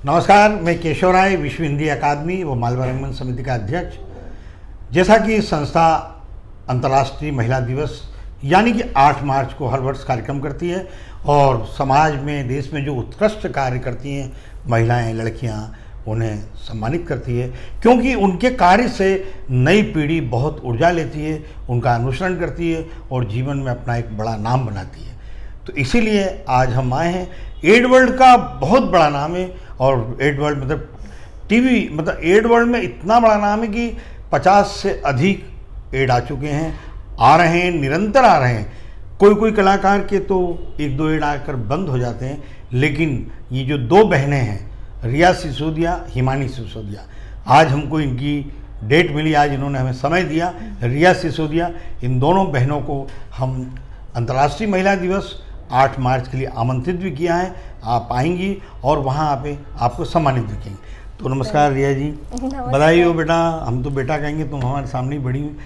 नमस्कार, मैं केशव राय, विश्व हिंदी अकादमी व मालवा रंगमंच समिति का अध्यक्ष। जैसा कि संस्था अंतर्राष्ट्रीय महिला दिवस यानी कि 8 मार्च को हर वर्ष कार्यक्रम करती है और समाज में, देश में जो उत्कृष्ट कार्य करती हैं महिलाएं, लड़कियां, उन्हें सम्मानित करती है, क्योंकि उनके कार्य से नई पीढ़ी बहुत ऊर्जा लेती है, उनका अनुसरण करती है और जीवन में अपना एक बड़ा नाम बनाती है। तो इसीलिए आज हम आए हैं। एड वर्ल्ड का बहुत बड़ा नाम है और एड वर्ल्ड मतलब टीवी, मतलब एड वर्ल्ड में इतना बड़ा नाम है कि 50 से अधिक एड आ चुके हैं, आ रहे हैं, निरंतर आ रहे हैं। कोई कलाकार के तो 1-2 एड आकर बंद हो जाते हैं, लेकिन ये जो 2 बहनें हैं, रिया सिसोदिया, हिमानी सिसोदिया, आज हमको इनकी डेट मिली, आज इन्होंने हमें समय दिया। रिया सिसोदिया, इन दोनों बहनों को हम अंतर्राष्ट्रीय महिला दिवस 8 मार्च के लिए आमंत्रित भी किया है। आप आएंगी और वहाँ पे आपको सम्मानित भी करेंगे। तो नमस्कार रिया जी, बधाई हो बेटा। हम तो बेटा कहेंगे, तुम हमारे सामने बड़ी हुई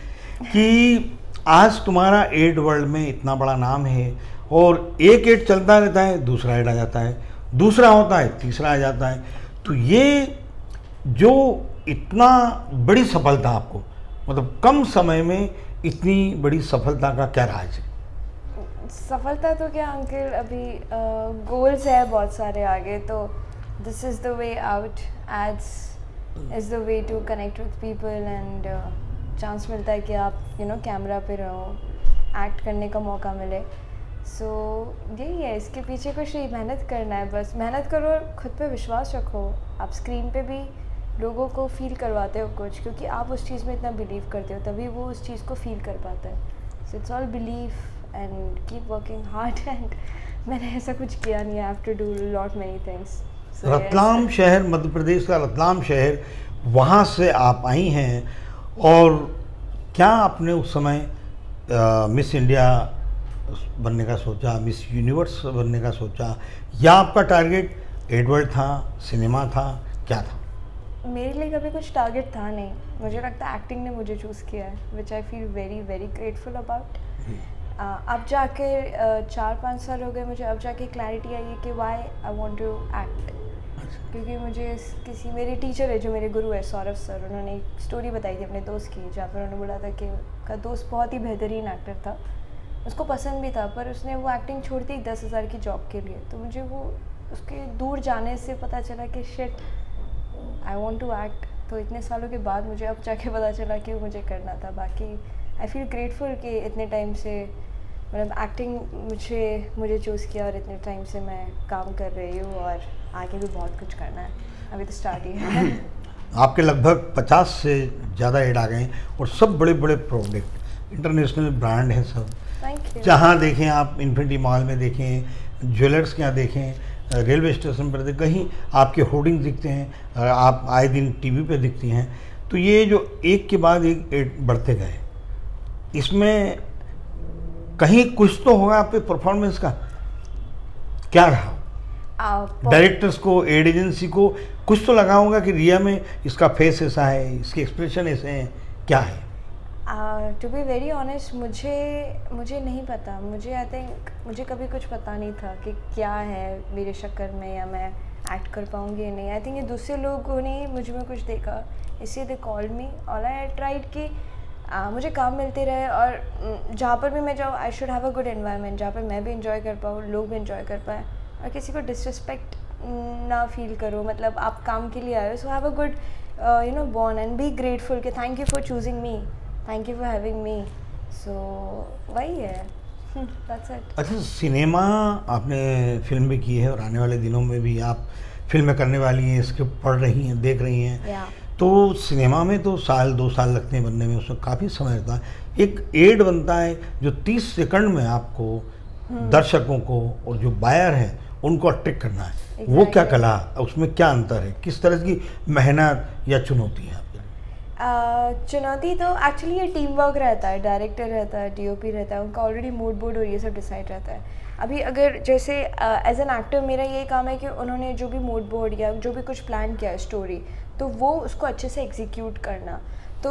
कि आज तुम्हारा एड वर्ल्ड में इतना बड़ा नाम है और एक एड चलता रहता है, दूसरा एड आ जाता है, दूसरा होता है, तीसरा आ जाता है। तो ये जो इतना बड़ी सफलता आपको, मतलब कम समय में इतनी बड़ी सफलता का क्या राज है? सफलता तो क्या अंकल, अभी गोल्स है बहुत सारे आगे, तो this is the way out. Ads is the way to connect with people and chance मिलता है कि आप कैमरा पे रहो, एक्ट करने का मौका मिले। सो यही है, इसके पीछे कुछ नहीं, मेहनत करना है, बस मेहनत करो, खुद पे विश्वास रखो। आप स्क्रीन पे भी लोगों को फील करवाते हो कुछ, क्योंकि आप उस चीज़ में इतना बिलीव करते हो, तभी वो उस चीज़ को फील कर पाता है। So it's all believe and keep working hard and मैंने ऐसा कुछ किया नहीं है। I have to do lot many things. So Ratlam शहर, मध्य प्रदेश का रतलाम शहर, वहाँ से आप आई हैं और क्या आपने उस समय मिस इंडिया बनने का सोचा, मिस यूनिवर्स बनने का सोचा, या आपका टारगेट एड वर्ल्ड था, सिनेमा था, क्या था? मेरे लिए कभी कुछ टारगेट था नहीं। मुझे लगता है एक्टिंग ने मुझे चूज़ किया है, which I feel very very grateful about. अब जाके 4-5 साल हो गए मुझे, अब जाके क्लैरिटी आई है कि why I want to act. क्योंकि मुझे मेरे टीचर है, जो मेरे गुरु है, सौरभ सर, उन्होंने एक स्टोरी बताई थी अपने दोस्त की, जहाँ पर उन्होंने बोला था कि उसका दोस्त बहुत ही बेहतरीन एक्टर था, उसको पसंद भी था, पर उसने वो एक्टिंग छोड़ दी 10,000 की जॉब के लिए। तो मुझे वो उसके दूर जाने से पता चला कि shit, I want to act. तो इतने सालों के बाद मुझे अब जाके पता चला कि मुझे करना था। बाकी आई फील ग्रेटफुल कि इतने टाइम से, मतलब एक्टिंग मुझे चूज़ किया और इतने टाइम से मैं काम कर रही हूँ और आगे भी बहुत कुछ करना है। अभी तो स्टार्ट ही है। आपके लगभग 50 से ज़्यादा एड आ गए हैं और सब बड़े बड़े प्रोडक्ट, इंटरनेशनल ब्रांड हैं सब। Thank you. जहाँ देखें आप, इन्फिनिटी मॉल में देखें, ज्वेलर्स के यहाँ देखें, रेलवे स्टेशन पर देखें, कहीं आपके होर्डिंग दिखते हैं, आप आए दिन टीवी पे दिखती हैं। तो ये जो एक के बाद एक एड बढ़ते गए, इसमें कहीं कुछ तो होगा आप पे परफॉर्मेंस का, क्या रहा? डायरेक्टर्स को, एड एजेंसी को कुछ तो लगा होगा कि रिया में इसका फेस ऐसा है, इसके एक्सप्रेशन ऐसे हैं, क्या है? टू बी वेरी ऑनेस्ट, मुझे नहीं पता। मुझे कभी कुछ पता नहीं था कि क्या है मेरे शक्कर में, या मैं एक्ट कर पाऊँगी या नहीं। आई थिंक ये दूसरे लोगों ने मुझ में कुछ देखा, इसलिए they called me. All I tried कि मुझे काम मिलते रहे और जहाँ पर भी मैं जाऊँ, I should have a good environment, जहाँ पर मैं भी इंजॉय कर पाऊँ, लोग भी इंजॉय कर पाएँ और किसी को डिसरिस्पेक्ट ना फील करो। मतलब आप काम के लिए आए हो, so have a good bond and be grateful कि thank you for choosing me, thank you for having me. So वही है। That's it. अच्छा, सिनेमा आपने फिल्म भी की है और आने वाले दिनों में भी आप फिल्में करने वाली हैं, स्क्रिप्ट पढ़ रही हैं, देख रही हैं। तो सिनेमा में तो 1-2 साल लगते हैं बनने में, उसमें काफ़ी समय लगता है। एक एड बनता है जो 30 सेकंड में आपको दर्शकों को और जो बायर हैं उनको अट्रैक्ट करना है। exactly. वो क्या कला, उसमें क्या अंतर है, किस तरह की मेहनत या चुनौती है आपके लिए? चुनौती तो एक्चुअली ये टीम वर्क रहता है, डायरेक्टर रहता है, डीओपी रहता है, उनका ऑलरेडी मूड बोर्ड और ये सब डिसाइड रहता है। अभी अगर जैसे एज एन एक्टर मेरा ये काम है कि उन्होंने जो भी मूड बोर्ड या जो भी कुछ प्लान किया है स्टोरी, तो वो उसको अच्छे से एग्जीक्यूट करना। तो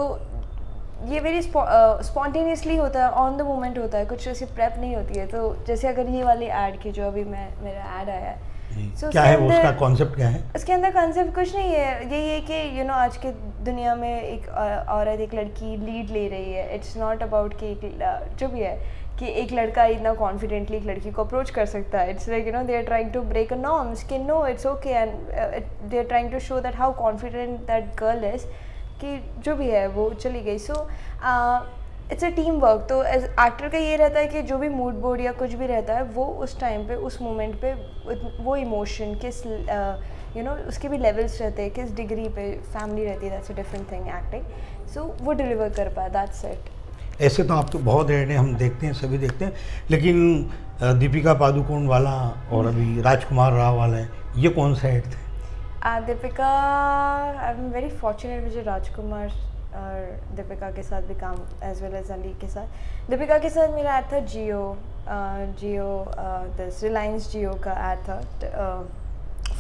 ये वेरी स्पॉन्टेनियसली होता है, ऑन द मोमेंट होता है, कुछ ऐसी प्रेप नहीं होती है। तो जैसे अगर ये वाली ऐड की जो अभी मेरा ऐड आया है, So क्या उसके है वो, उसका अंदर- कॉन्सेप्ट क्या है? उसके अंदर कंसेप्ट कुछ नहीं है, यही है कि आज के दुनिया में एक औरत एक लड़की लीड ले रही है. इट्स नॉट अबाउट कि जो भी है कि एक लड़का इतना कॉन्फिडेंटली एक लड़की को अप्रोच कर सकता है. It's like they are trying to break a norms कि no it's okay, and they are trying to show that how confident that girl is कि जो भी है वो चली गई. So it's a team work. तो एज एक्टर का ये रहता है कि जो भी मूड बोर्ड या कुछ भी रहता है वो उस टाइम पे उस मोमेंट पे वो इमोशन किस उसके भी लेवल्स रहते हैं, किस डिग्री पे फैमिली रहती है. That's a different thing acting. So वो डिलीवर कर पाया. That's it. ऐसे तो आप तो बहुत एड हैं, हम देखते हैं, सभी देखते हैं, लेकिन दीपिका पादुकोण वाला और अभी राजकुमार राव वाला है, ये कौन सा एड थे? Deepika, I am very fortunate. मुझे राजकुमार और दीपिका के साथ भी काम एज वेल एज अली के साथ. दीपिका के साथ मेरा ऐड था जियो दिस रिलायंस जियो का ऐड था,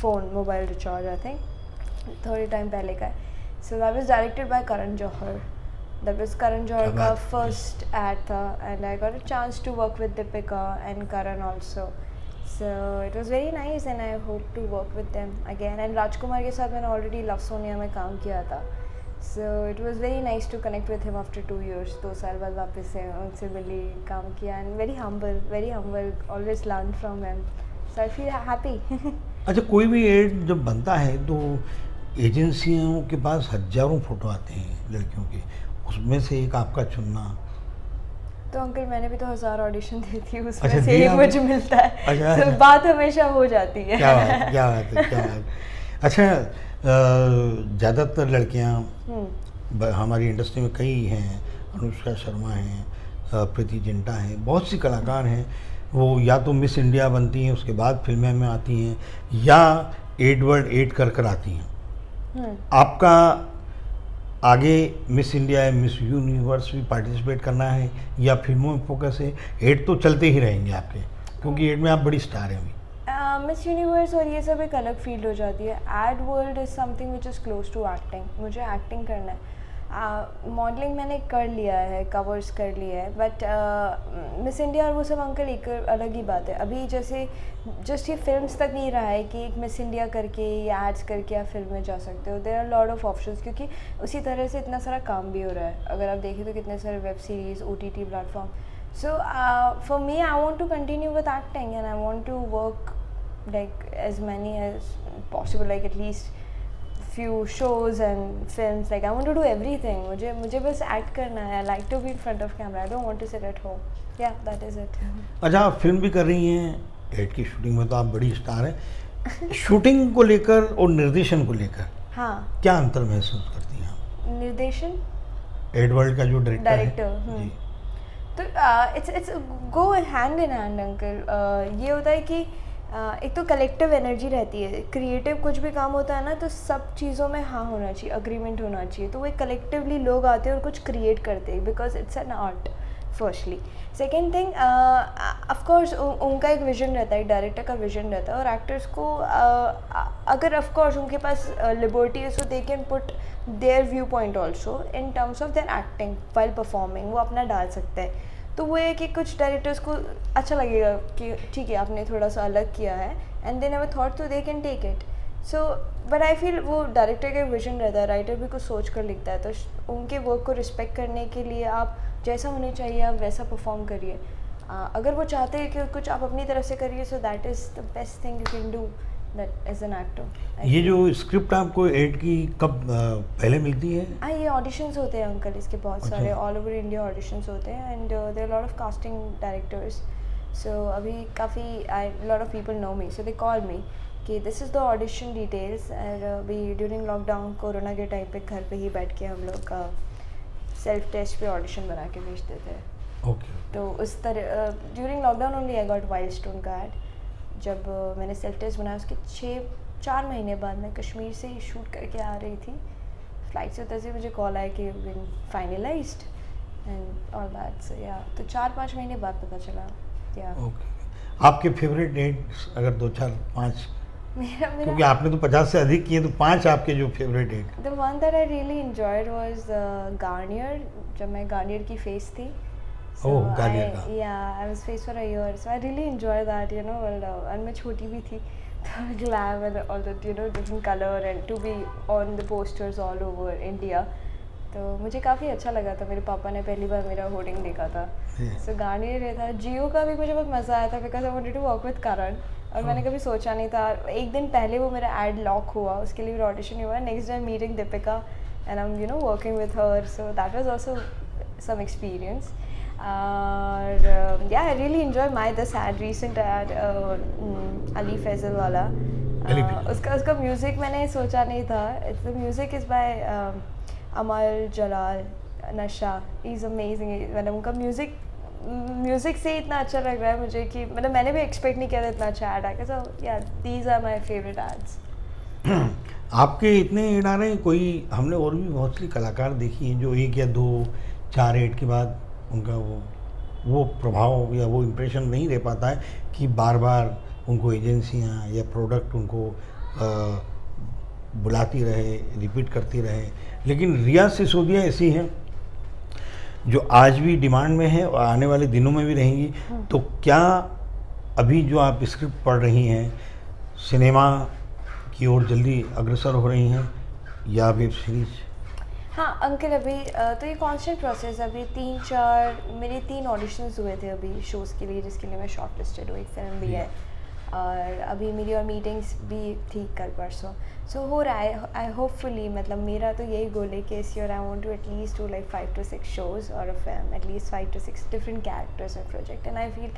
phone mobile recharge. I think थोड़े टाइम पहले का है. So that was directed by Karan Johar. That was Karan Johar का फर्स्ट ऐड था, and I got a chance to work with Deepika and Karan also. So it was very nice and I hope to work with them again. And राजकुमार के साथ मैंने already love Sonia में काम किया था. So it was very nice to connect with him after 2 years. 2 साल बाद वापस से उनसे मिली, काम किया, and very humble, always learn from him. So I feel happy. अच्छा, कोई भी एड जब बनता है तो एजेंसियों के पास हजारों फोटो आते हैं लड़कियों के, उसमें से एक आपका चुनना? तो अंकल मैंने भी तो 1000 ऑडिशन दी थी, उसमें अच्छा, से दिया एक मुझे मिलता है. अच्छा, तो बात हमेशा हो जाती है. क्या बात है, क्या बात है, क्या बात है. अच्छा, ज़्यादातर लड़कियां हमारी इंडस्ट्री में कई हैं, अनुष्का शर्मा हैं, प्रीति जिंटा हैं, बहुत सी कलाकार हैं, वो या तो मिस इंडिया बनती हैं, उसके बाद फिल्में में आती हैं, या एड वर्ल्ड एड कर कर आती हैं. आपका आगे मिस इंडिया या मिस यूनिवर्स भी पार्टिसिपेट करना है या फिल्मों में फोकस है? एड तो चलते ही रहेंगे आपके, क्योंकि एड में आप बड़ी स्टार हैं अभी. मिस यूनिवर्स और ये सब एक अलग फील्ड हो जाती है. Ad world is something which is close to acting. मुझे एक्टिंग करना है. मॉडलिंग मैंने कर लिया है, कवर्स कर लिया है, बट मिस इंडिया और वो सब अंकल एक अलग ही बात है. अभी जैसे जस्ट ये फिल्म्स तक नहीं रहा है कि एक मिस इंडिया करके या एड्स करके आप फिल्म में जा सकते हो. There are lot of options, क्योंकि उसी तरह से इतना सारा काम भी हो रहा है. अगर आप देखें तो कितने सारे web series, OTT platform. So for me I want to continue with acting and I want to work like as many as possible, like at least few shows and films. Like I want to do everything. मुझे बस act करना है. I like to be in front of camera. I don't want to sit at home. Yeah, that is it. अच्छा, आप film भी कर रही हैं, एड की शूटिंग में तो आप बड़ी स्टार हैं. शूटिंग को लेकर और निर्देशन को लेकर हाँ, क्या अंतर महसूस करती हैं आप? निर्देशन, एड वर्ल्ड का जो डायरेक्टर डायरेक्टर, तो it's go hand in hand uncle. ये होता है कि एक तो कलेक्टिव एनर्जी रहती है. क्रिएटिव कुछ भी काम होता है ना, तो सब चीज़ों में हाँ होना चाहिए, अग्रीमेंट होना चाहिए. तो वो कलेक्टिवली लोग आते हैं और कुछ क्रिएट करते हैं, because it's an art firstly. Second thing, of course उनका एक विजन रहता है, डायरेक्टर का विजन रहता है, और एक्टर्स को अगर ऑफकोर्स उनके पास लिबर्टी है, so they can put their view point also in terms of their acting while performing. वो अपना डाल सकते हैं. तो वो है कि कुछ डायरेक्टर्स को अच्छा लगेगा कि ठीक है आपने थोड़ा सा अलग किया है, एंड दे नेवर थॉट, तो they can take it. So but I feel वो डायरेक्टर का विजन रहता है, राइटर भी कुछ सोच कर लिखता है. तो उनके वर्क को रिस्पेक्ट करने के लिए आप जैसा होने चाहिए आप वैसा परफॉर्म करिए. अगर वो चाहते हैं कि कुछ आप अपनी तरफ से करिए, so that is the best thing you can do that as an actor. ये जो स्क्रिप्ट आपको एड की कब पहले मिलती है? हाँ, ये ऑडिशंस होते हैं अंकल, इसके बहुत अच्छा. सारे ऑल ओवर इंडिया ऑडिशंस होते हैं, and there are lot of casting directors. So अभी काफ़ी lot of people know me, so they call me कि this is the audition details. And अभी ड्यूरिंग लॉकडाउन कोरोना के टाइम पे घर पे ही बैठ के हम लोग सेल्फ टेस्ट पे ऑडिशन बना के भेजते थे. ओके. तो उस तरह during lockdown only I got wild stone का ऐड. जब मैंने सेल्फ टेस्ट बनाया उसके 4 महीने बाद मैं कश्मीर से ही शूट करके आ रही थी. फ्लाइट से उतर से मुझे कॉल आया कि बिन फाइनलाइज्ड एंड ऑल दैट. सो या, तो 4-5 महीने बाद पता चला. या ओके. आपके फेवरेट डेट्स अगर 2, 4, 5, मेरा क्योंकि आपने तो 50 से अधिक किए, तो 5 आपके जो favourite date? The one that I really enjoyed was Garnier. जब मैं गार्नियर की फेस थी. ओह, गार्नियर का. I was face for a year, so I really enjoy that, you know. और मैं छोटी भी थी, the glam and all that, you know, different color and to be on the posters all over India. तो मुझे काफ़ी अच्छा लगा था. मेरे पापा ने पहली बार मेरा होर्डिंग देखा था. सो गाने रहे था. जियो का भी मुझे बहुत मज़ा आया था because I wanted to work with Karan. और मैंने कभी सोचा नहीं था. एक दिन पहले वो मेरा एड लॉक हुआ, उसके लिए मेरा ऑडिशन हुआ. Next day meeting Deepika and I am you know working with her. So that was also some experience. Yeah, I really enjoy this ad, recent ad, Ali Faisal वाला. उसका म्यूज़िक मैंने सोचा नहीं था. The music is by अमर जलाल नशा. He's amazing. मतलब उनका music से इतना अच्छा लग रहा है मुझे कि मतलब मैंने भी एक्सपेक्ट नहीं किया था इतना अच्छा ad आएगा. So yeah, these are my favorite ads. आपके इतने एड आ रहे हैं. कोई हमने और भी बहुत सी कलाकार देखी हैं जो 1 या 2 4 एड के बाद उनका वो प्रभाव या वो इम्प्रेशन नहीं रह पाता है कि बार बार उनको एजेंसियां या प्रोडक्ट उनको बुलाती रहे, रिपीट करती रहे. लेकिन रिया सिसोदिया ऐसी हैं जो आज भी डिमांड में है और आने वाले दिनों में भी रहेंगी. तो क्या अभी जो आप स्क्रिप्ट पढ़ रही हैं सिनेमा की ओर जल्दी अग्रसर हो रही हैं या वेब सीरीज? हाँ अंकल, अभी तो ये कॉन्स्टेंट प्रोसेस. अभी 3 ऑडिशंस हुए थे अभी शोज़ के लिए जिसके लिए मैं शॉर्ट लिस्टेड हूँ. एक फिल्म भी है और अभी मेरी और मीटिंग्स भी थी कल परसों. सो हो रहा है. आई होपफुली मतलब मेरा तो यही गोल है कि इस year I want to at least do like 5 to 6 shows और a film, at least 5 to 6 different characters and project. And I feel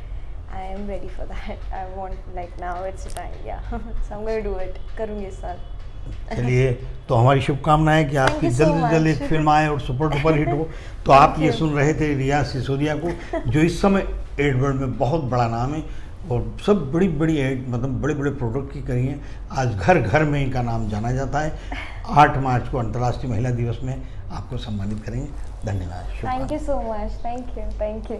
I am ready for that. I want like now it's the time. Yeah. So I'm going to do it. करूँगी इस साल. चलिए, तो हमारी शुभकामनाएं है कि आपकी जल्द से जल्द एक फिल्म आए और सुपर डुपर हिट हो. तो आप ये सुन रहे थे रिया सिसोदिया को, जो इस समय एड वर्ल्ड में बहुत बड़ा नाम है और सब बड़ी एड मतलब बड़े प्रोडक्ट की करी हैं. आज घर घर में इनका नाम जाना जाता है. 8 मार्च को अंतर्राष्ट्रीय महिला दिवस में आपको सम्मानित करेंगे. धन्यवाद. Thank you so much. Thank you.